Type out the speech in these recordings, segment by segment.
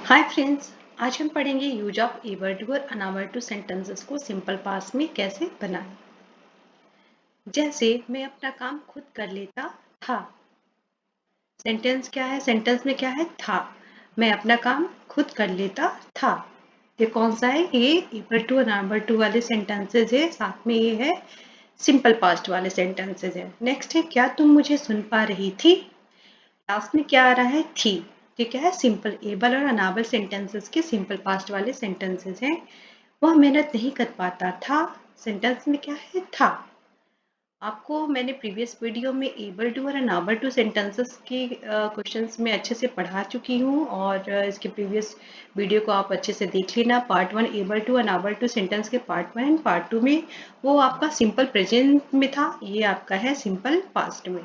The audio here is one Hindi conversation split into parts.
हाय फ्रेंड्स, आज हम पढ़ेंगे यूज ऑफ एवर टू और अनआवर टू सेंटेंसेस को सिंपल पास्ट में कैसे बनाएं। जैसे मैं अपना काम खुद कर लेता था। सेंटेंस क्या है? सेंटेंस में क्या है? था। मैं अपना काम खुद कर लेता था। ये कौन सा है? ये एवर टू और अनआवर टू वाले सेंटेंसेस है। साथ में ये है सिंपल पास्ट वाले सेंटेंसेस है। नेक्स्ट है क्या तुम मुझे सुन पा रही थी। लास्ट में क्या आ रहा है? थी। ये क्या है? सिंपल एबल और अनाबल सेंटेंसेस के सिंपल पास्ट वाले सेंटेंसेस हैं। वह मेहनत नहीं कर पाता था। सेंटेंस में क्या है? था। आपको मैंने प्रीवियस वीडियो में एबल टू और अनाबल टू सेंटेंसेस की क्वेश्चंस में अच्छे से पढ़ा चुकी हूँ और इसके प्रीवियस वीडियो को आप अच्छे से देख लेना। Part 1 able to unable to sentence के पार्ट 1 एंड पार्ट 2 में वो आपका सिंपल प्रेजेंट में था, ये आपका है सिंपल पास्ट में।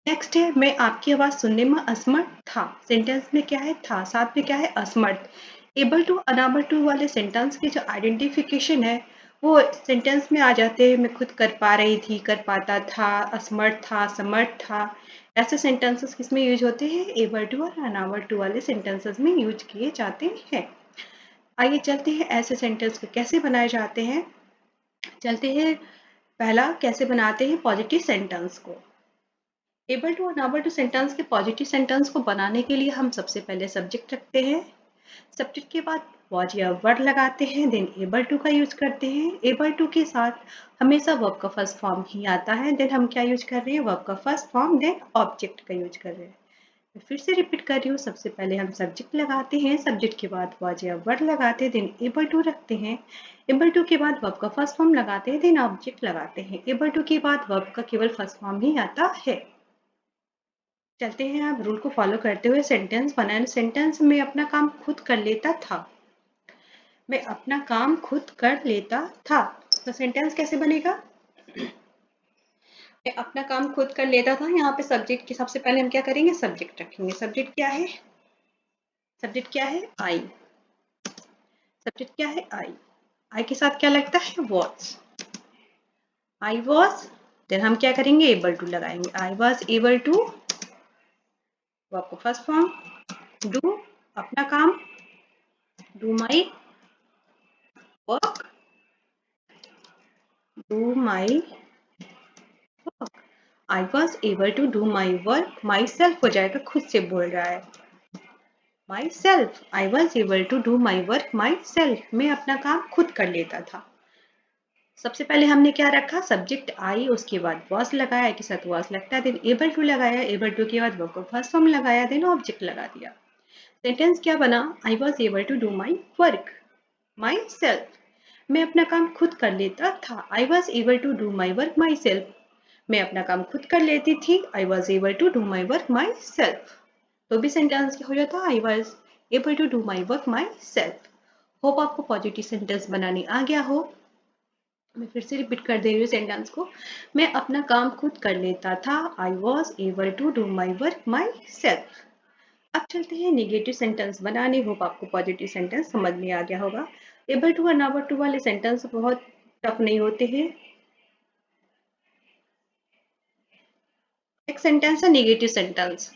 नेक्स्ट है मैं आपकी आवाज सुनने में असमर्थ था। सेंटेंस में क्या है? था। साथ में क्या है? असमर्थ। एबल टू अनएबल टू वाले सेंटेंस की जो आइडेंटिफिकेशन है वो सेंटेंस में आ जाते हैं। मैं खुद कर पा रही थी, कर पाता था, असमर्थ था, समर्थ था। ऐसे सेंटेंसेस किसमें यूज होते हैं? एबल टू और अनएबल टू वाले सेंटेंसेस में यूज किए जाते हैं। आइए चलते हैं ऐसे सेंटेंस को कैसे बनाए जाते हैं। चलते हैं पहला कैसे बनाते हैं पॉजिटिव सेंटेंस को। एबल टू और अनएबल टू सेंटेंस के पॉजिटिव सेंटेंस को बनाने के लिए हम सबसे पहले सब्जेक्ट रखते हैं। सब्जेक्ट के बाद वॉज या वर्ड लगाते हैं, देन एबल टू का यूज करते हैं। एबल टू के साथ हमेशा वर्ब का फर्स्ट फॉर्म ही आता है। देन हम क्या यूज कर रहे हैं? वर्ब का फर्स्ट फॉर्म, देन ऑब्जेक्ट का यूज कर रहे हैं। मैं फिर से रिपीट कर रही हूँ। सबसे पहले हम सब्जेक्ट लगाते हैं, सब्जेक्ट के बाद वॉज या वर्ड लगाते हैं, देन एबल टू रखते हैं। एबल टू के बाद वर्ब का फर्स्ट फॉर्म लगाते हैं, देन ऑब्जेक्ट लगाते हैं। एबल टू के बाद वर्ब का केवल फर्स्ट फॉर्म ही आता है। चलते हैं आप रूल को फॉलो करते हुए सेंटेंस बनाए। सेंटेंस में अपना काम खुद कर लेता था। मैं अपना काम खुद कर लेता था। तो सेंटेंस कैसे बनेगा? मैं अपना काम खुद कर लेता था। यहाँ पे सब्जेक्ट की सबसे पहले हम क्या करेंगे? सब्जेक्ट रखेंगे। सब्जेक्ट क्या है? सब्जेक्ट क्या है? आई। सब्जेक्ट क्या है? आई। आई के साथ क्या लगता है? वॉज। I was. देन हम क्या करेंगे? एबल टू लगाएंगे। I was able to, verb को फर्स्ट फॉर्म, डू अपना काम, do my work, do my work. I was able to do my work. Myself हो जाएगा, खुद से बोल रहा है। Myself, I was able to do my work myself. मैं अपना काम खुद कर लेता था। सबसे पहले हमने क्या रखा? सब्जेक्ट आई, उसके बाद वॉज लगाया, के साथ वॉज लगता है, देन एबल टू लगाया, एबल टू के बाद वर्ब को फर्स्ट फॉर्म लगाया, देन ऑब्जेक्ट लगा दिया। सेंटेंस क्या बना? I was able to do my work myself. मैं अपना काम खुद कर लेता था। I was able to do my work myself. मैं अपना काम खुद कर लेती थी। I was able to do my work myself. तो भी सेंटेंस क्या हो जाता? I was able to do my work myself. Hope आपको पॉजिटिव सेंटेंस बनाने आ गया हो। मैं फिर से रिपीट कर दे रही हूँ सेंटेंस को। मैं अपना काम खुद कर लेता था। I was able to do my work myself. अब चलते हैं नेगेटिव सेंटेंस बनाने। होप आपको पॉजिटिव सेंटेंस समझ में आ गया होगा। एबल टू और नॉट टू वाले सेंटेंस बहुत टफ नहीं होते हैं। एक सेंटेंस है negative sentence.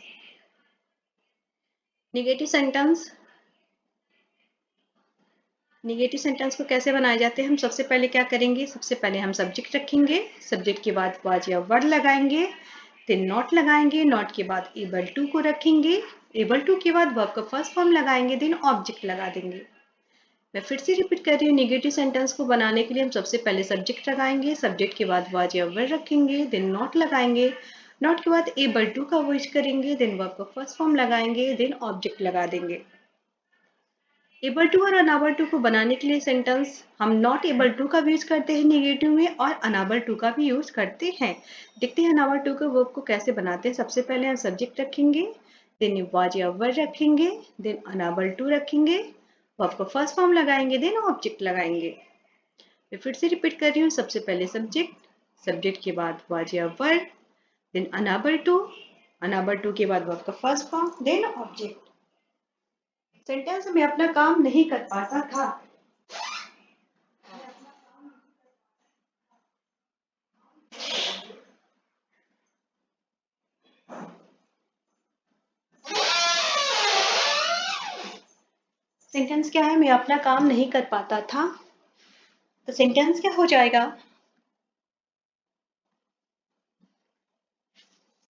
Negative sentence, negative sentence को कैसे बनाए जाते हैं? हम सबसे पहले क्या करेंगे? सबसे पहले हम सब्जेक्ट रखेंगे, सब्जेक्ट के बाद वाज या वर्ड लगाएंगे, फिर नॉट लगाएंगे, नॉट के बाद एबल टू को रखेंगे, एबल टू के बाद वर्ब का फर्स्ट फॉर्म लगाएंगे, देन ऑब्जेक्ट लगा देंगे। मैं फिर से रिपीट कर रही हूँ। नेगेटिव सेंटेंस को बनाने के लिए हम सबसे पहले सब्जेक्ट लगाएंगे, सब्जेक्ट के बाद वाज या वर्ड रखेंगे, देन नॉट लगाएंगे, नॉट के बाद एबल टू का यूज करेंगे, देन वर्ब का फर्स्ट फॉर्म लगाएंगे, देन ऑब्जेक्ट लगा देंगे। एबल टू और अनएबल टू को बनाने के लिए सेंटेंस हम नॉट एबल टू का भी यूज करते हैं नेगेटिव में, और अनएबल टू का भी यूज करते हैं। देखते हैं अनएबल टू के वर्ब को कैसे बनाते हैं। सबसे पहले हम सब्जेक्ट रखेंगे, देन वाज या वर्ड रखेंगे, देन अनएबल टू रखेंगे, वर्ब को फर्स्ट फॉर्म लगाएंगे, देन ऑब्जेक्ट लगाएंगे। मैं फिर से रिपीट कर रही हूँ। सबसे पहले सब्जेक्ट, सब्जेक्ट के बाद वाज या वर्ड, देन अनएबल टू के बाद वर्ब का first form, then object. Sentence में अपना काम नहीं कर पाता था। सेंटेंस क्या है? मैं अपना काम नहीं कर पाता था। तो सेंटेंस क्या हो जाएगा?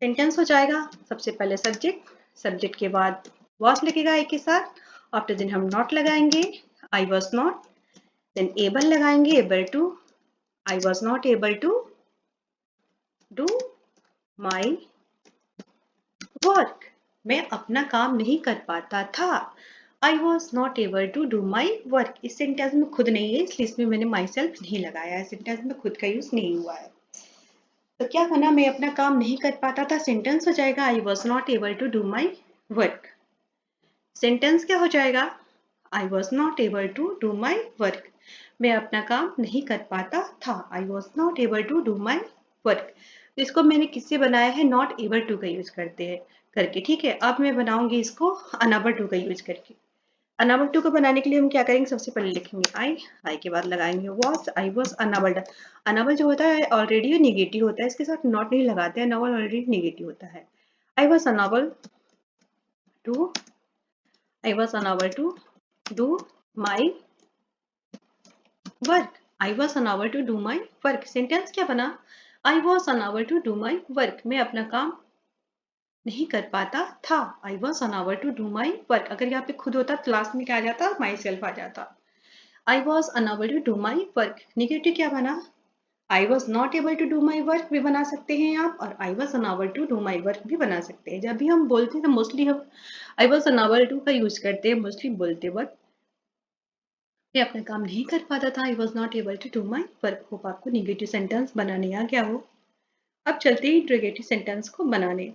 सेंटेंस हो जाएगा सबसे पहले सब्जेक्ट, सब्जेक्ट के बाद वॉज लगेगा आई के साथ, आफ्टर देन हम नॉट लगाएंगे, I was not, then able लगाएंगे, able to, I was not able to do my work. मैं अपना काम नहीं कर पाता था। I was not able to do my work. इस सेंटेंस में खुद नहीं है, इसलिए इसमें मैंने माई सेल्फ नहीं लगाया है, सेंटेंस में खुद का यूज नहीं हुआ है। तो क्या बना? मैं अपना काम नहीं कर पाता था, सेंटेंस हो जाएगा I was not able to do my work. Sentence क्या हो जाएगा? I was not able to do my work. मैं अपना काम नहीं कर पाता था। I was not able to do my work. इसको मैंने किससे बनाया है? नॉट एबल टू का यूज करते हैं करके। ठीक है, अब मैं बनाऊंगी इसको अनएबल टू का यूज करके। अनएबल टू को बनाने के लिए हम क्या करेंगे? सबसे पहले लिखेंगे आई के बाद लगाएंगे was, I was unable. Unable जो होता है ऑलरेडी निगेटिव होता है, इसके साथ नॉट नहीं लगाते हैं, अनएबल ऑलरेडी निगेटिव होता है। I was unable to, I was unable to do my work. I was unable to do my work. Sentence क्या बना? I was unable to do my work. मैं अपना काम नहीं कर पाता था। I was unable to do my work. अगर यहाँ पे खुद होता तो लास्ट में क्या आ जाता? माई सेल्फ आ जाता। I was unable to do my work. Negative क्या बना? I was not able to do my work भी बना सकते हैं आप, और I was unable to do my work भी बना सकते हैं। जब भी हम बोलते हैं तो मोस्टली हम I was unable to का यूज करते हैं मोस्टली बोलते वक्त। मैं अपना काम नहीं कर पाता था। I was not able to do my work. Hope आपको निगेटिव सेंटेंस बनाने आ गया हो। अब चलते हैं इंट्रोगेटिव सेंटेंस को बनाने।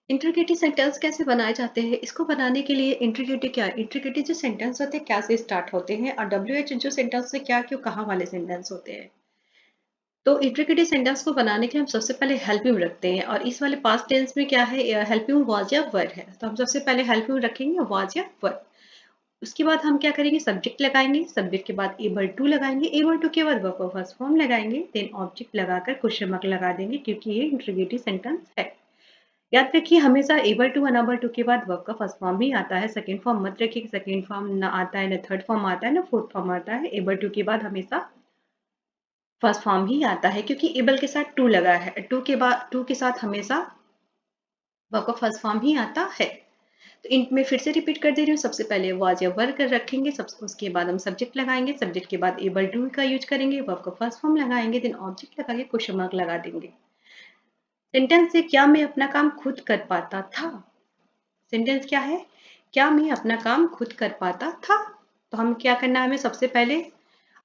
इंट्रोगेटिव सेंटेंस कैसे बनाए जाते हैं? इसको बनाने के लिए इंट्रोगेटिव क्या है? इंट्रोगेटिव जो सेंटेंस होते हैं क्या से स्टार्ट होते हैं, और डब्ल्यू एच जो सेंटेंस से क्या क्यों कहाँ वाले सेंटेंस होते हैं। तो इंट्रोगेटिव सेंटेंस को बनाने के लिए हम सबसे पहले हेल्पिंग रखते हैं, और इस वाले पास्ट टेंस में क्या है? हेल्पिंग वाज या वर है, तो हम सबसे पहले हेल्पिंग रखेंगे वाज या वर। उसके बाद हम क्या करेंगे? सब्जेक्ट लगाएंगे, सब्जेक्ट के बाद एबल टू लगाएंगे, एबल टू के बाद वर्ब का फर्स्ट फॉर्म लगाएंगे, देन ऑब्जेक्ट लगाकर क्वेश्चन मार्क लगा देंगे, क्योंकि ये इंट्रोगेटिव सेंटेंस है। याद रखिए हमेशा एबल टू अनएबल टू के बाद वर्ब का फर्स्ट फॉर्म ही आता है, सेकंड फॉर्म मत रखिए। सेकंड फॉर्म ना आता है, ना थर्ड फॉर्म आता है, ना फोर्थ फॉर्म आता है। एबल टू के बाद हमेशा फर्स्ट फॉर्म ही आता है, क्योंकि एबल के साथ टू लगा है। टू के साथ हमेशा वर्ब का फर्स्ट फॉर्म ही आता है। तो इनमें फिर से रिपीट कर दे रही हूँ। सबसे पहले वाज या वर कर रखेंगे, उसके बाद हम सब्जेक्ट लगाएंगे, सब्जेक्ट के बाद एबल टू का यूज करेंगे, वर्ब का फर्स्ट फॉर्म लगाएंगे, देन ऑब्जेक्ट लगा के क्वेश्चन मार्क लगा देंगे। सेंटेंस से क्या मैं अपना काम खुद कर पाता था? सेंटेंस क्या है? क्या मैं अपना काम खुद कर पाता था? तो हम क्या करना है? हमें सबसे पहले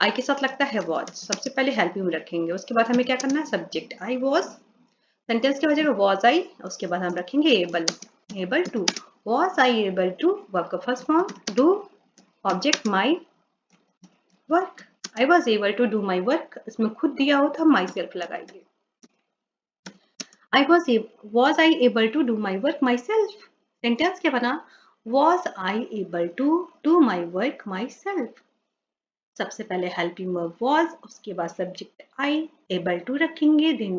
आई के साथ लगता है वॉज, सबसे पहले हेल्पिंग रखेंगे, उसके बाद हमें क्या करना है? सब्जेक्ट आई वॉज, सेंटेंस क्या हो जाएगा? वॉज आई, उसके बाद हम रखेंगे able, able to, was I able to, verb का first form do, object my work. I was able to do my work, इसमें खुद दिया हो तो हम माई सेल्फ लगाएंगे। Was I able to do my work myself. Sentence क्या बना? Was I able to do my work myself. सबसे पहले हेल्पिंग वर्ब वॉज, उसके बाद सब्जेक्ट आई, एबल टू रखेंगे, देन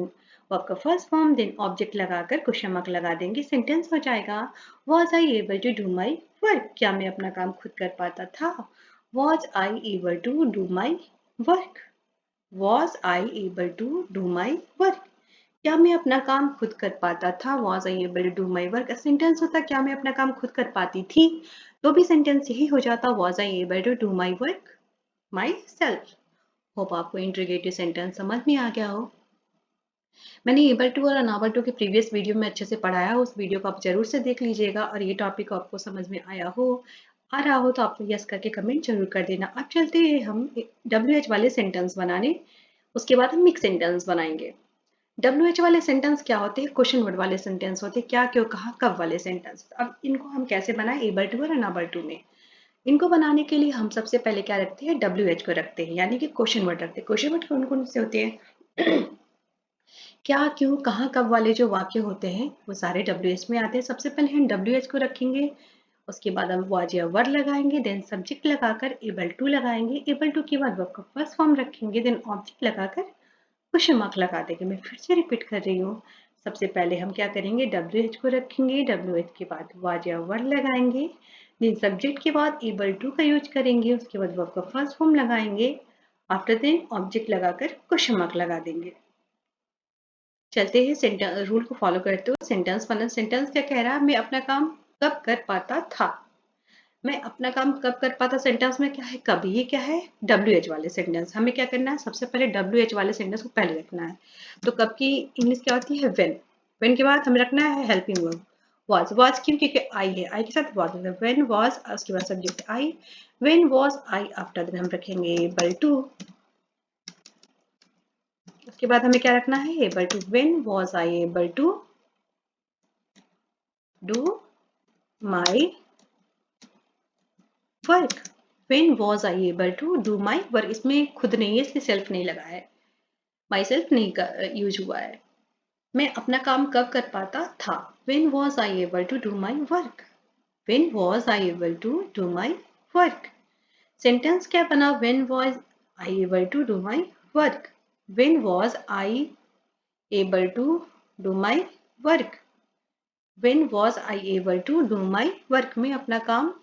वर्ब का फर्स्ट फॉर्म, देन ऑब्जेक्ट लगाकर क्वेश्चन मार्क लगा देंगे। सेंटेंस हो जाएगा was I able to do my work. क्या मैं अपना काम खुद कर पाता था? Was I able to do my work. Was I able to do my work. क्या मैं अपना काम खुद कर पाता था? Was I able to do my work. Sentence होता क्या मैं अपना काम खुद कर पाती थी, तो भी सेंटेंस यही हो जाता was I able to do my work myself. Hope आपको इंट्रोगेटिव सेंटेंस समझ में आ गया हो। मैंने एबल टू और अनएबल टू के प्रीवियस वीडियो में अच्छे से पढ़ाया, उस वीडियो को आप जरूर से देख लीजिएगा, और ये टॉपिक आपको समझ में आ रहा हो तो आप यस करके कमेंट जरूर कर देना। अब चलते हैं हम डब्ल्यू एच वाले सेंटेंस बनाने, उसके बाद हम मिक्स सेंटेंस बनाएंगे। डब्ल्यू एच वाले सेंटेंस क्या होते हैं? क्वेश्चन वर्ड वाले सेंटेंस होते हैं, क्या क्यों कहा कब वाले सेंटेंस। अब इनको हम कैसे बनाए एबल टू और अनएबल टू में? इनको बनाने के लिए हम सबसे पहले क्या रखते हैं? डब्ल्यू एच को रखते हैं, यानी कि क्वेश्चन वर्ड रखते हैं। क्वेश्चन वर्ड कौन कौन से होते हैं? क्या क्यों कहाँ कब वाले जो वाक्य होते हैं वो सारे डब्ल्यू एच में आते हैं। सबसे पहले हम डब्ल्यू एच को रखेंगे, उसके बाद हम वाज या वर लगाएंगे, देन सब्जेक्ट लगाकर एबल टू लगाएंगे, एबल टू के बाद वर्ब का फर्स्ट फॉर्म रखेंगे, देन ऑब्जेक्ट लगाकर क्वेश्चन मार्क लगा देंगे। मैं फिर से रिपीट कर रही हूँ। सबसे पहले हम क्या करेंगे, WH को रखेंगे, WH के बाद was या were लगाएंगे, देन सब्जेक्ट के बाद able to का यूज करेंगे, उसके बाद वर्ब का फर्स्ट फॉर्म लगाएंगे, आफ्टर देन ऑब्जेक्ट लगाकर क्वेश्चन मार्क लगा देंगे। चलते हैं सेंटेंस रूल को फॉलो करते हुए सेंटेंस बनना। सेंटेंस क्या कह रहा है, मैं अपना काम कब कर पाता था। मैं अपना काम कब कर पाता सेंटेंस में क्या है, कब, ये क्या है, WH वाले सेंटेंस। हमें क्या करना है, सबसे पहले WH वाले सेंटेंस को पहले रखना है। तो कब की इंग्लिश क्या होती है, व्हेन के बाद हमें रखना है हेल्पिंग वर्ब was क्यों, क्योंकि आई है, आई के साथ was है, व्हेन was, उसके बाद subject I, when was I, after then हम रखेंगे एबल टू, उसके बाद हमें क्या रखना है, able to, when was I able to do my work, when was I able to do my work। इसमें खुद नहीं है, इसलिए सेल्फ नहीं लगा है, माई सेल्फ नहीं यूज हुआ है। मैं अपना काम कब कर पाता था, when was I able to do my work, when was I able to do my work। Sentence क्या बना, when was I able to do my work, when was I able to do my work, when was I able to do my work। मैं अपना काम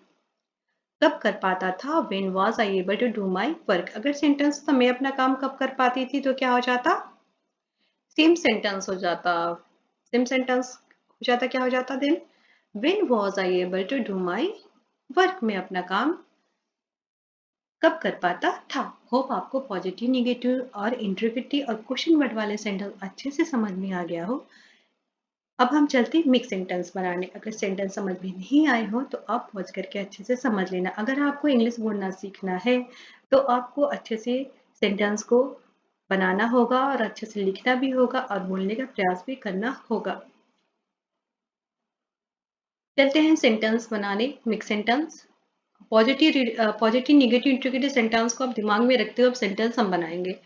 कब कर पाता था, when was I able to do my work। अगर सेंटेंस था मैं अपना काम कब कर पाती थी, तो क्या हो जाता, सेम सेंटेंस हो जाता, सेम सेंटेंस हो जाता, क्या हो जाता then, when was I able to do my work। मैं अपना काम कब कर पाता था। होप आपको पॉजिटिव, निगेटिव और इंटरोगेटिव और क्वेश्चन वर्ड वाले सेंटेंस अच्छे से समझ में आ गया हो। अब हम चलते हैं मिक्स सेंटेंस बनाने। अगर सेंटेंस समझ में नहीं आए हो तो आप पॉज करके अच्छे से समझ लेना। अगर आपको इंग्लिश बोलना सीखना है तो आपको अच्छे से सेंटेंस को बनाना होगा और अच्छे से लिखना भी होगा और बोलने का प्रयास भी करना होगा। चलते हैं सेंटेंस बनाने, mix sentence. Positive negative interrogative sentence को आप दिमाग में रखते हुए अब सेंटेंस हम बनाएंगे।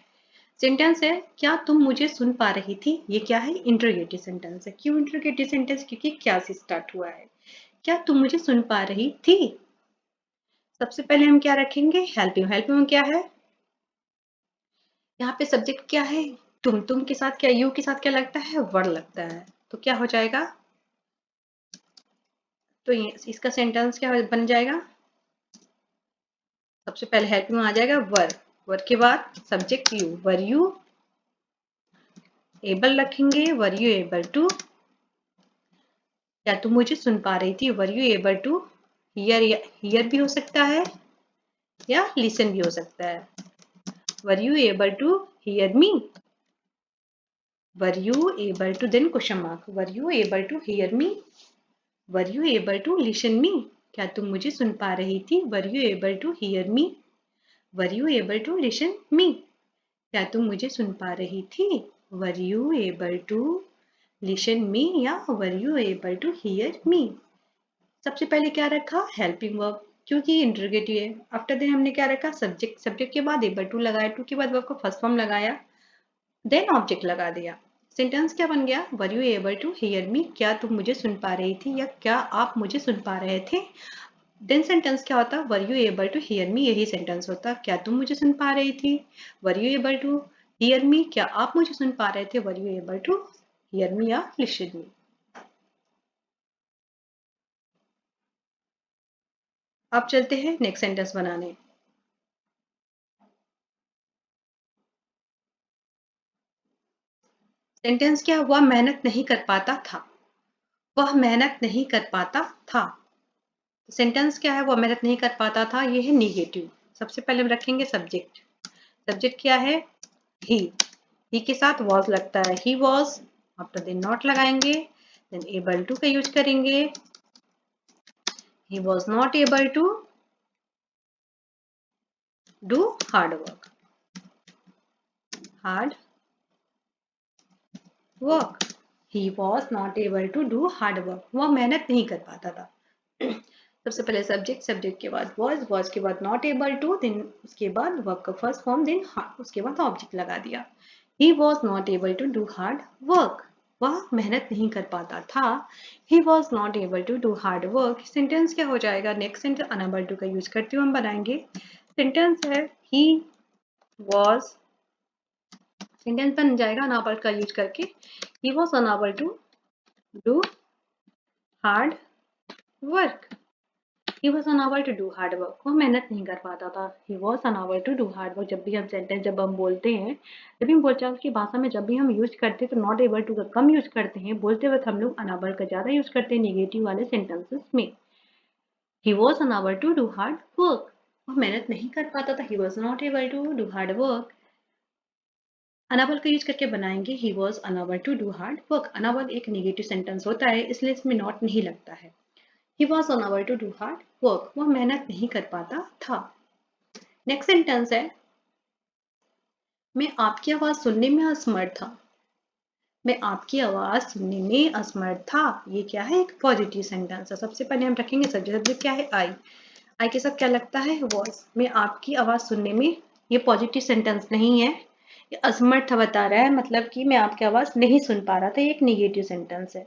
सेंटेंस है, क्या तुम मुझे सुन पा रही थी। ये क्या है, इंट्रोगेटिव सेंटेंस है। क्यों इंट्रोगेटिव सेंटेंस, क्योंकि क्या से स्टार्ट हुआ है। क्या तुम मुझे सुन पा रही थी। सबसे पहले हम क्या रखेंगे, हेल्पिंग। हेल्पिंग क्या है, यहाँ पे सब्जेक्ट क्या है, तुम के साथ क्या, यू के साथ क्या लगता है, वर लगता है। तो क्या हो जाएगा, तो ये इसका सेंटेंस क्या बन जाएगा, सबसे पहले हेल्पिंग आ जाएगा वर, वर के बाद subject you, were you able रखेंगे, वर यू एबल टू, क्या तुम मुझे सुन पा रही थी, were you able to hear, hear भी हो सकता है या लिसन भी हो सकता है। Were you able to hear me, were you able to, then question mark, were you able to hear me, were you able to listen me, क्या तुम मुझे सुन पा रही थी, were you able to hear me, were you able to listen me, क्या तुम मुझे सुन पा रही थी, were you able to listen me या were you able to hear me. सबसे पहले क्या रखा, हेल्पिंग वर्ब, क्योंकि इंटरोगेटिव है। आफ्टर देन हमने क्या रखा, सब्जेक्ट, सब्जेक्ट के बाद एबल टू लगाया, टू के बाद वर्ब का फर्स्ट फॉर्म लगाया, देन ऑब्जेक्ट लगा दिया। सेंटेंस क्या बन गया, were you able to hear me, क्या तुम मुझे सुन पा रही थी या क्या आप मुझे सुन पा रहे थे। देन सेंटेंस क्या होता, were you able to hear me, यही सेंटेंस होता, क्या तुम मुझे सुन पा रही थी, were you able to hear me, क्या आप मुझे सुन पा रहे थे, were you able to hear me या लिसन मी। अब चलते हैं नेक्स्ट सेंटेंस बनाने। सेंटेंस क्या, वह मेहनत नहीं कर पाता था, वह मेहनत नहीं कर पाता था। सेंटेंस क्या है, वह मेहनत नहीं कर पाता था, ये है निगेटिव। सबसे पहले हम रखेंगे सब्जेक्ट, सब्जेक्ट क्या है, ही के साथ वॉज लगता है, he was, after then not लगाएंगे, देन एबल टू का यूज करेंगे, he was not able to do hard work, hard work, he was not able to do hard work, वह मेहनत नहीं कर पाता था। सबसे पहले सब्जेक्ट, सब्जेक्ट के बाद वॉज के बाद नॉट एबल टू, देन उसके बाद वर्क का फर्स्ट फॉर्म, देन उसके बाद ऑब्जेक्ट लगा दिया। He was not able to do hard work, वह मेहनत नहीं कर पाता था, he was not able to do hard work. Sentence क्या हो जाएगा, नेक्स्ट सेंटेंस अनएबल टू का यूज करते हुए हम बनाएंगे। सेंटेंस है, ही वॉज, सेंटेंस बन जाएगा अनएबल का यूज करके, He was unable to do hard work. He was unable to do hard work. वो मेहनत नहीं कर पाता था. He was unable to do hard work. जब भी हम सेंटेंस जब हम बोलते हैं, जब भी हम बोलचाल की भाषा में जब भी हम यूज करते हैं तो नॉट एबल टू का कम यूज करते हैं. बोलते वक्त हम लोग अनएबल का ज्यादा यूज करते हैं निगेटिव वाले सेंटेंसेस में. He was unable to do hard work. वो मेहनत नहीं कर पाता था. He was not able to do hard work. अनाबल का यूज करके बनाएंगे he was unable to do hard work. Unable एक नेगेटिव सेंटेंस होता है इसलिए इसमें नॉट नहीं लगता है. He was unable to do hard work. वो मेहनत नहीं कर पाता था. नेक्स्ट सेंटेंस है मैं आपकी आवाज सुनने में असमर्थ था. मैं आपकी आवाज सुनने में असमर्थ था. ये क्या है? एक पॉजिटिव सेंटेंस है. सबसे पहले हम रखेंगे सब्जेक्ट क्या है? आई. आई के साथ क्या लगता है? वॉज. मैं आपकी आवाज सुनने में, ये पॉजिटिव सेंटेंस नहीं है, ये असमर्थ बता रहा है, मतलब कि मैं आपकी आवाज नहीं सुन पा रहा था. ये एक निगेटिव सेंटेंस है.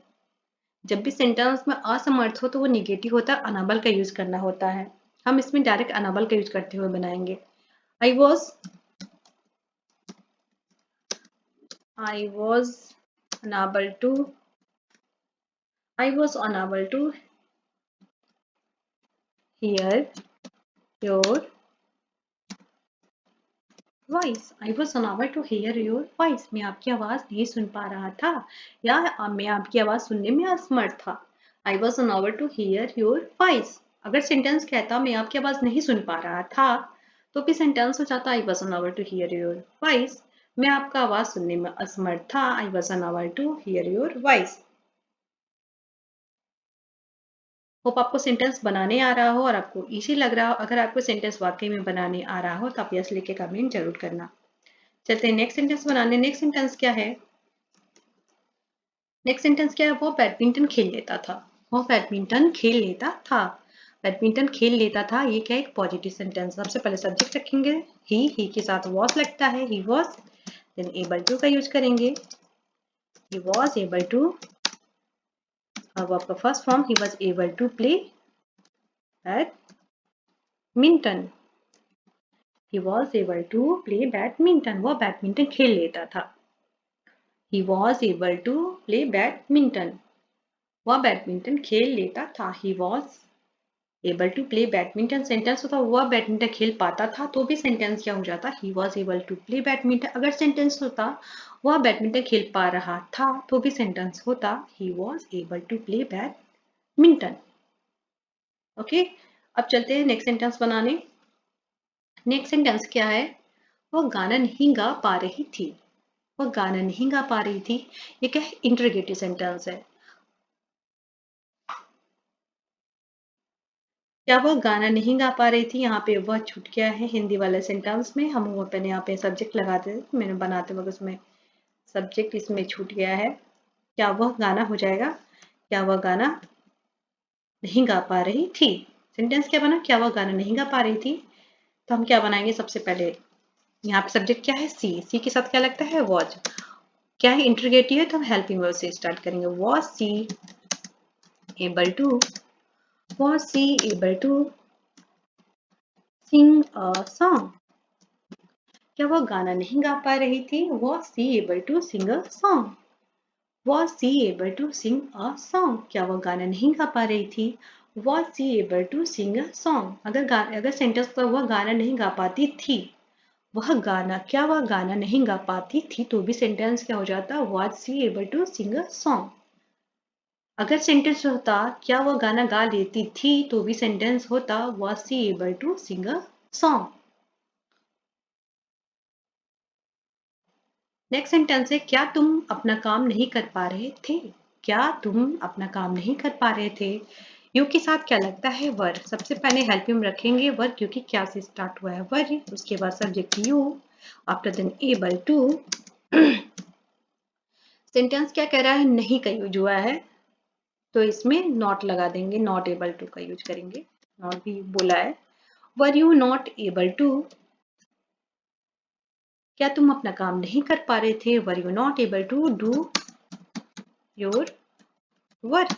जब भी सेंटेंस में असमर्थ हो तो वो निगेटिव होता है, अनाबल का यूज करना होता है. हम इसमें डायरेक्ट अनाबल का यूज करते हुए बनाएंगे. I was unable to I was unable to hear your voice. I was unable to hear your voice. मैं आपकी आवाज नहीं सुन पा रहा था या मैं आपकी आवाज सुनने में असमर्थ था. I was unable to hear your voice. अगर सेंटेंस कहता मैं आपकी आवाज नहीं सुन पा रहा था तो भी सेंटेंस हो जाता I was unable to hear your voice. मैं आपका आवाज सुनने में असमर्थ था. I was unable to hear your voice. Hope आपको सेंटेंस बनाने आ रहा हो और आपको इजी लग रहा हो. अगर आपको सेंटेंस वाकई में बनाने आ रहा हो तो आप यस लिख के कमेंट जरूर करना. चलते हैं नेक्स्ट सेंटेंस बनाने. नेक्स्ट सेंटेंस क्या है? नेक्स्ट सेंटेंस क्या है? वो बैडमिंटन खेल लेता था. वो बैडमिंटन खेल लेता था. बैडमिंटन खेल लेता था. ये क्या है? एक पॉजिटिव सेंटेंस. सबसे पहले सब्जेक्ट रखेंगे ही के साथ वॉज लगता है. He was. Then able to का यूज करेंगे. He was able to. अब आपका first form he was able to play badminton. He was able to play badminton. वो बैडमिंटन खेल लेता था. He was able to play badminton. वह बैडमिंटन खेल लेता था. He was able to play badminton. Sentence होता वह बैडमिंटन खेल पाता था तो भी सेंटेंस क्या हो जाता? He was able to play badminton. अगर सेंटेंस होता वह बैडमिंटन खेल पा रहा था तो भी सेंटेंस होता He was able to play badminton. Okay, अब चलते हैं नेक्स्ट सेंटेंस बनाने. नेक्स्ट सेंटेंस क्या है? वह गाना नहीं गा पा रही थी. वह गाना नहीं गा पा रही थी. ये क्या है? इंटरोगेटिव सेंटेंस है. क्या वह गाना नहीं गा पा रही थी? यहाँ पे वह छूट गया है हिंदी वाले सेंटेंस में. हम वो पहले यहाँ पे सब्जेक्ट लगाते थे, मैंने बनाते वक्त उसमें सब्जेक्ट इसमें छूट गया है. क्या वह गाना हो जाएगा? क्या वह गाना नहीं गा पा रही थी. सेंटेंस क्या बना? क्या वह गाना नहीं गा पा रही थी. तो हम क्या बनाएंगे? सबसे पहले यहाँ पे सब्जेक्ट क्या है? सी. सी के साथ क्या लगता है? वॉज. क्या है? इंटरोगेटिव है तो हम हेल्पिंग वर्ब से स्टार्ट करेंगे. Was she able to. Was she able to sing a song. क्या वह गाना नहीं गा पा रही थी? Was she able to sing a song? Was she able to sing a song? क्या वह गाना नहीं गा पा रही थी? Was she able to sing a song? अगर सेंटेंस पर वह गाना नहीं गा पाती थी, वह गाना, क्या वह गाना नहीं गा पाती थी तो भी सेंटेंस क्या हो जाता? Was she able to sing a song? अगर सेंटेंस होता क्या वह गाना गा लेती थी तो भी सेंटेंस होता Was she able to sing a song? Next sentence है क्या तुम अपना काम नहीं कर पा रहे थे. क्या तुम अपना काम नहीं कर पा रहे थे. यू के साथ क्या लगता है? वर. सबसे पहले हेल्पिंग रखेंगे वर क्योंकि क्या से स्टार्ट हुआ है वर. उसके बाद subject you. After then able to. Sentence क्या कह रहा है? नहीं का यूज हुआ है तो इसमें नॉट लगा देंगे. नॉट एबल टू का यूज करेंगे. नॉट भी बोला है. Were you not able to. क्या तुम अपना काम नहीं कर पा रहे थे. Were you not able to do your work.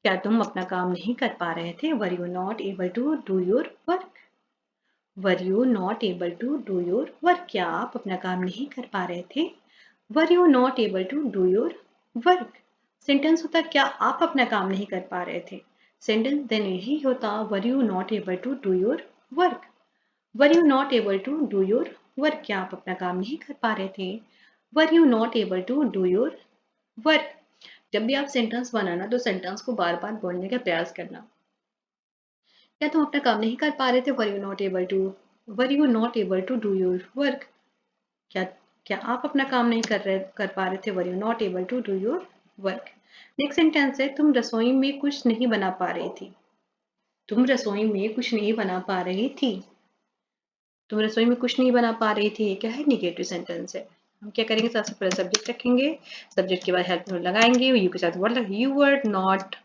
क्या तुम अपना काम नहीं कर पा रहे थे. Were you not able to do your work. Were you not able to do your work. क्या आप अपना काम नहीं कर पा रहे थे. Were you not able to do your work sentence होता क्या आप अपना काम नहीं कर पा रहे थे। सेंटेंस देन यही होता were you not able to do your work. Were you not able to do your work, क्या आप अपना काम नहीं कर पा रहे थे। Were you not able to do your work. जब भी आप सेंटेंस बनाना तो सेंटेंस को बार बार बोलने का प्रयास करना। क्या तुम अपना काम नहीं कर पा रहे थे, were you not able to do your work. क्या क्या आप अपना काम नहीं कर पा रहे थे, were you not able to do your work. Next sentence है तुम रसोई में कुछ नहीं बना पा रही थी। तुम रसोई में कुछ नहीं बना पा रही थी। तुम रसोई में कुछ नहीं बना पा रही थी, क्या है, निगेटिव सेंटेंस है। हम क्या करेंगे, सबसे पहले सब्जेक्ट रखेंगे, सब्जेक्ट के बाद हेल्प लगाएंगे, यू के साथ word you were not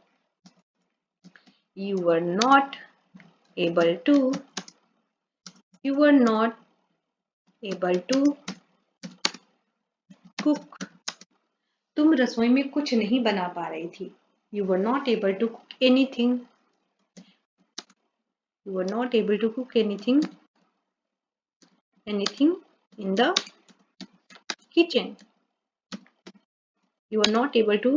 able to you were not able to cook. तुम रसोई में कुछ नहीं बना पा रही थी। You were not able to cook anything. You were not able to cook anything in the kitchen. You are not able to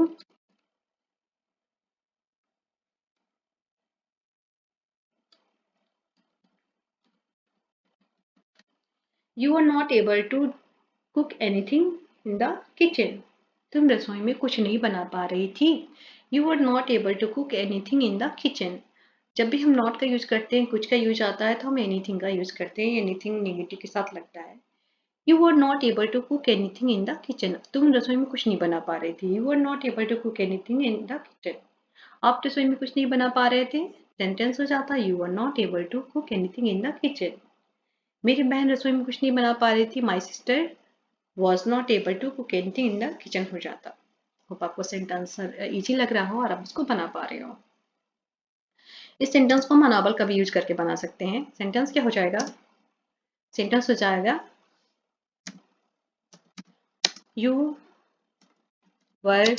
you are not able to cook anything in the kitchen. तुम रसोई में कुछ नहीं बना पा रही थी। You were not able to cook anything in the kitchen. जब भी हम नॉट का यूज करते हैं, कुछ का यूज आता है तो हम एनीथिंग का यूज करते हैं। एनीथिंग नेगेटिव के साथ लगता है। You were not able to cook anything in the kitchen. तुम रसोई में कुछ नहीं बना पा रही थी। You were not able to cook anything in the kitchen. आप रसोई में कुछ नहीं बना पा रहे थे। सेंटेंस हो जाता you are not able to cook anything in the kitchen. मेरी बहन रसोई में कुछ नहीं बना पा रही थी। My sister was not able to cook anything in the kitchen हो जाता। होप आपको सेंटेंस इजी लग रहा हो और आप इसको बना पा रहे हो। इस सेंटेंस को हम अनाबल का भी यूज करके बना सकते हैं। सेंटेंस क्या हो जाएगा, सेंटेंस हो जाएगा you were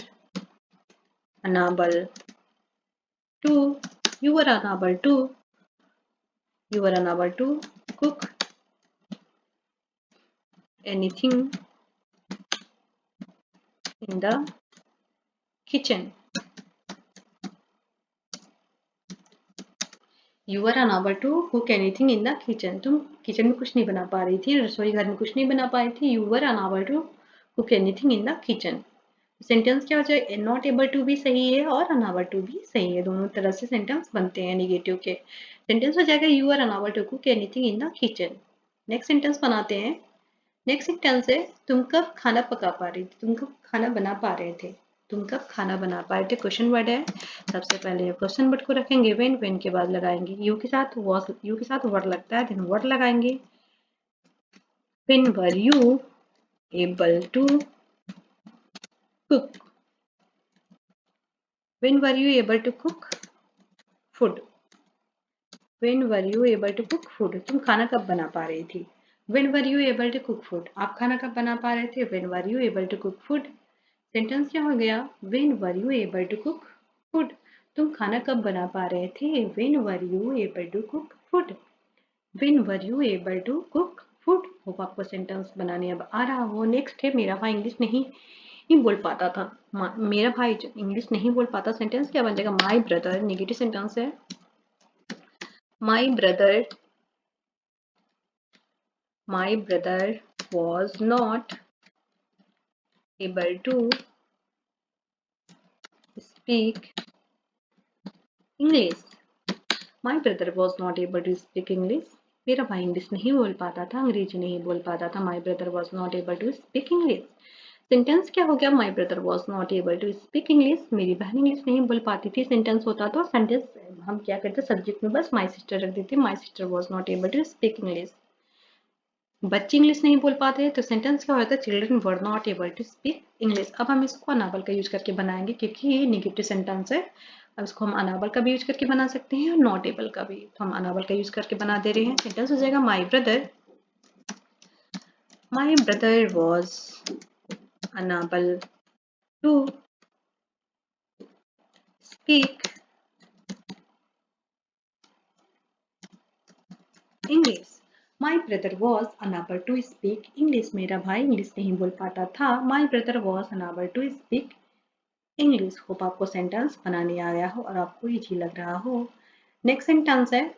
unable to you were unable to you were unable to cook anything in the kitchen. You were unable to cook anything in the kitchen. तुम किचन में कुछ नहीं बना पा रही थी, रसोई घर में कुछ नहीं बना पा रही थी। You were unable to cook anything in the kitchen. Sentence क्या हो जाए, नॉट एबल टू भी सही है और अनएबल टू भी सही है, दोनों तरह से सेंटेंस बनते हैं नेगेटिव के। सेंटेंस हो जाएगा you are unable to cook anything in the kitchen. Next sentence बनाते हैं। नेक्स्ट सेंटेंस है तुम कब खाना पका पा रही थी। तुम कब खाना बना पा रहे थे। तुम कब खाना बना पा रहे थे, क्वेश्चन वर्ड है। सबसे पहले क्वेश्चन वर्ड को रखेंगे वेन के बाद लगाएंगे यू के साथ वॉज, यू के साथ वर्ड लगता है देन वर्ड लगाएंगे। When were you able to cook. When were you able to cook food. When were you able to cook food, तुम खाना कब बना पा रही थी। When were you able to cook food, आप खाना कब बना पा रहे थे। When were you able to cook food. Sentence क्या हो गया, when were you able to cook food, तुम खाना कब बना पा रहे थे। When were you able to cook food. When were you able to cook food. Hope आपको सेंटेंस बनाने अब आ रहा हो। नेक्स्ट है मेरा भाई इंग्लिश नहीं बोल पाता था। मेरा भाई इंग्लिश नहीं बोल पाता, सेंटेंस क्या बन जाएगा, माई ब्रदर, नेगेटिव सेंटेंस है। My brother was not able to speak English. My brother was not able to speak English. मेरा भाई इंग्लिश नहीं बोल पाता था, अंग्रेजी नहीं बोल पाता था। My brother was not able to speak English. Sentence क्या हो गया, My brother was not able to speak English. मेरी बहन इंग्लिश नहीं बोल पाती थी। सेंटेंस होता तो सेंटेंस हम क्या करते, सब्जेक्ट में बस my sister रख देते। My sister was not able to speak English. बच्चे इंग्लिश नहीं बोल पाते तो सेंटेंस क्या होता है, children were not able to speak English. अब हम इसको अनाबल का यूज करके बनाएंगे क्योंकि ये निगेटिव सेंटेंस है। अब इसको हम अनाबल का भी यूज करके बना सकते हैं और नॉट एबल का भी, तो हम अनाबल का यूज करके बना दे रहे हैं। सेंटेंस हो जाएगा my brother was unable to speak English. My brother was unable to speak English, मेरा भाई इंग्लिश नहीं बोल पाता था। My brother was unable to speak English. Hope आपको सेंटेंस बनाने आ गया हो और आपको इजी लग रहा हो। नेक्स्ट सेंटेंस है,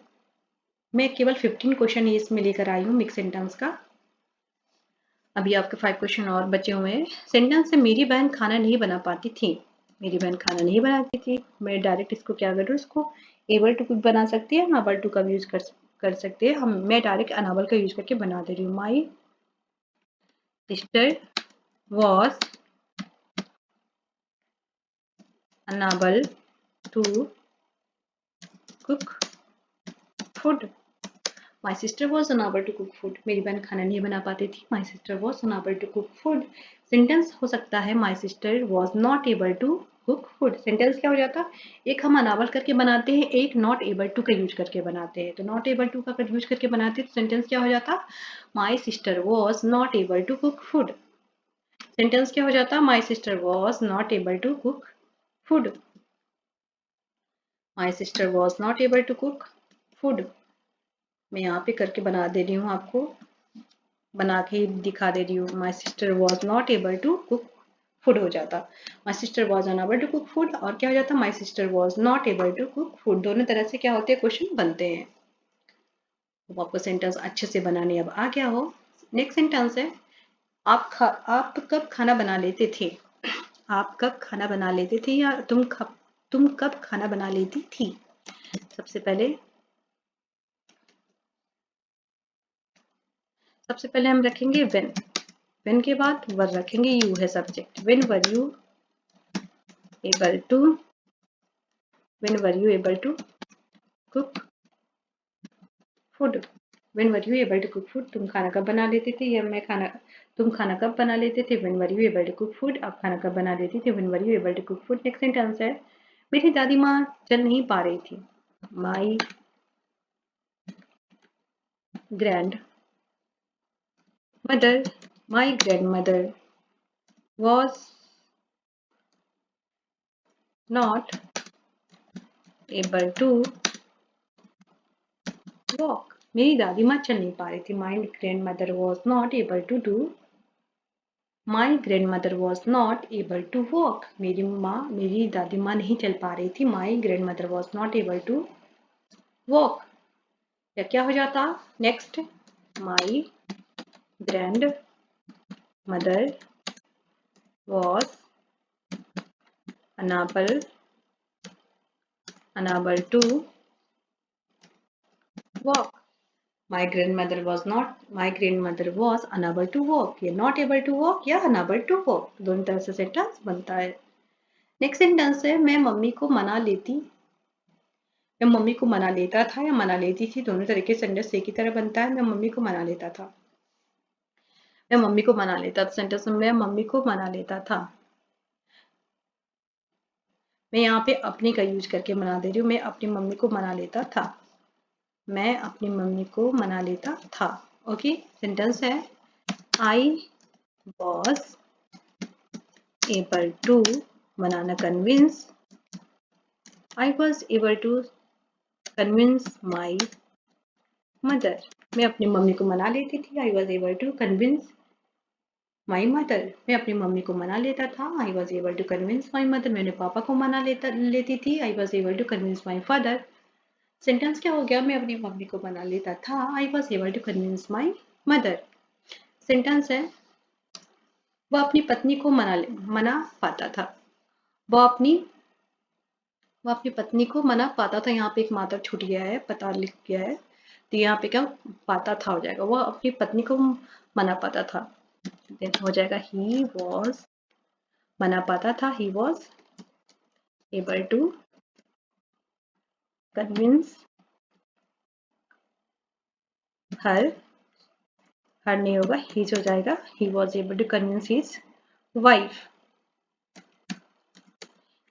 मैं केवल 15 क्वेश्चन इसमें लेकर आई हूँ मिक्स सेंटेंस का। अभी आपके 5 क्वेश्चन और बचे हुए हैं। सेंटेंस है, मेरी बहन खाना नहीं बना पाती थी। मेरी बहन खाना नहीं बनाती थी। मैं डायरेक्ट इसको क्या करूँ, इसको एबल टू कुछ बना सकती है, अनाबल टू का यूज कर सकते हैं हम। मैं डायरेक्ट अनाबल का यूज करके बना दे रही हूँ। My sister was unable to cook food. My sister was unable to cook food. मेरी बहन खाना नहीं बना पाती थी। My sister was unable to cook food. Sentence हो सकता है, my sister was not able to cook food. Sentence क्या हो जाता, एक हम अनावल करके बनाते हैं, एक नॉट एबल टू का यूज करके बनाते हैं। तो नॉट एबल टू का यूज करके बनाते हैं तो सेंटेंस क्या हो जाता, my sister was not able to cook food. Sentence क्या हो जाता, my sister was not able to cook food. My sister was not able to cook food. मैं यहाँ पे करके बना दे रही हूँ, आपको बना के दिखा दे रही हूँ। My sister was not able to cook food हो जाता। My sister was unable to cook food, और क्या हो जाता, my sister was not able to cook food. दोनों तरह से क्या होते हैं, क्वेश्चन बनते हैं। तो आपको सेंटेंस अच्छे से बनाने अब आ गया हो। नेक्स्ट सेंटेंस है, आप कब खाना बना लेते थे। आप कब खाना बना लेते थे, या तुम कब खाना बना लेती थी। सबसे पहले हम रखेंगे व्हेन के बाद वर रखेंगे, यू है subject. When were you able to cook food. When were you able to cook food, तुम खाना कब बना लेते थे, या तुम खाना कब बना लेते थे। When were you able to cook food, आप खाना कब बना लेती थी। When were you able to cook food. Next sentence है, मेरी दादी माँ चल नहीं पा रही थी। My grandmother my grandmother was not able to walk. मेरी दादी माँ चल नहीं पा रही थी। My grandmother was not able to do my grandmother was not able to walk. मेरी दादी माँ नहीं चल पा रही थी। My grandmother was not able to walk. या क्या हो जाता, next, my grandmother was unable to walk. My grandmother was unable to walk. ये नॉट एबल टू वॉक या अनएबल टू वॉक, दोनों तरह से सेंटेंस बनता है। नेक्स्ट सेंटेंस है, मैं मम्मी को मना लेता था या मना लेती थी। दोनों तरीके से सेंटेंस एक ही तरह बनता है। मैं मम्मी को मना लेता था। मैं मम्मी को मना लेता था। सेंटेंस में मैं मम्मी को मना लेता था। मैं यहाँ पे अपनी का यूज करके मना दे रही हूँ। मैं अपनी मम्मी को मना लेता था। मैं अपनी मम्मी को मना लेता था। ओके, सेंटेंस है, आई वॉज एबल टू मनाना convince I was able to convince my mother. मैं अपनी मम्मी को मना लेती थी। I was able to convince my mother. मैं अपनी मम्मी को मना लेता था। I was able to convince my mother. मैंने पापा को मना लेती थी। I was able to convince my father. Sentence क्या हो गया, मैं अपनी मम्मी को मना लेता था। I was able to convince my mother. Sentence है, वह अपनी पत्नी को मना पाता था। वह अपनी वो अपनी पत्नी को मना पाता था। यहाँ पे एक मात्रा छूट गया है, पता लिख गया है, तो यहाँ पे क्या पाता था हो जाएगा। वह अपनी पत्नी को मना पाता था, देन हो जाएगा ही वॉज। मना पाता था, he was able to convince her नहीं होगा, हीज हो जाएगा। He was able to convince his wife.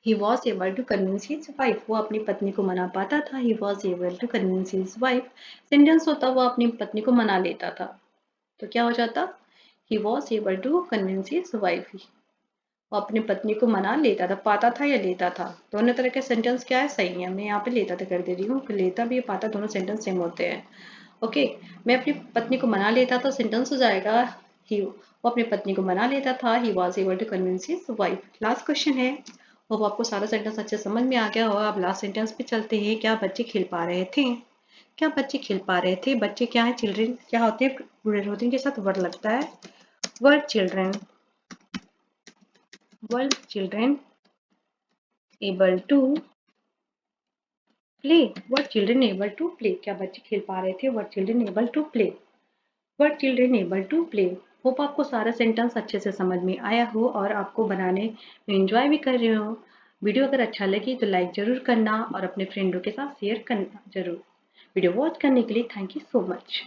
He was able to convince his wife. वो अपनी पत्नी को मना पाता था। He was able to convince his wife. Sentence होता, वो अपनी पत्नी को मना लेता था, तो क्या हो जाता, he was able to convince his wife. वो अपनी पत्नी को मना लेता था। पाता था या लेता था, दोनों तरह के सेंटेंस क्या है, सही है। मैं यहाँ पे लेता था कर दे रही हूँ, लेता भी पाता दोनों सेंटेंस सेम होते हैं। ओके, मैं अपनी पत्नी को मना लेता था, सेंटेंस हो जाएगा वो अपनी पत्नी को मना लेता था। He was able to convince his wife. Last question है, होप आपको सारा सेंटेंस अच्छे समझ में आ गया हो। अब लास्ट सेंटेंस पे चलते हैं। क्या बच्चे खेल पा रहे थे? क्या बच्चे खेल पा रहे थे? बच्चे क्या है? चिल्ड्रन क्या होते हैं? प्लूरल होते हैं, के साथ वर्ड लगता है। Were children, were children able to play, were children able to play. क्या बच्चे खेल पा रहे थे? Were children able to play, were children able to play. Hope आपको सारा सेंटेंस अच्छे से समझ में आया हो और आपको बनाने में एंजॉय भी कर रहे हो। वीडियो अगर अच्छा लगे तो लाइक जरूर करना और अपने फ्रेंडों के साथ शेयर करना जरूर। वीडियो वॉच करने के लिए थैंक यू सो मच।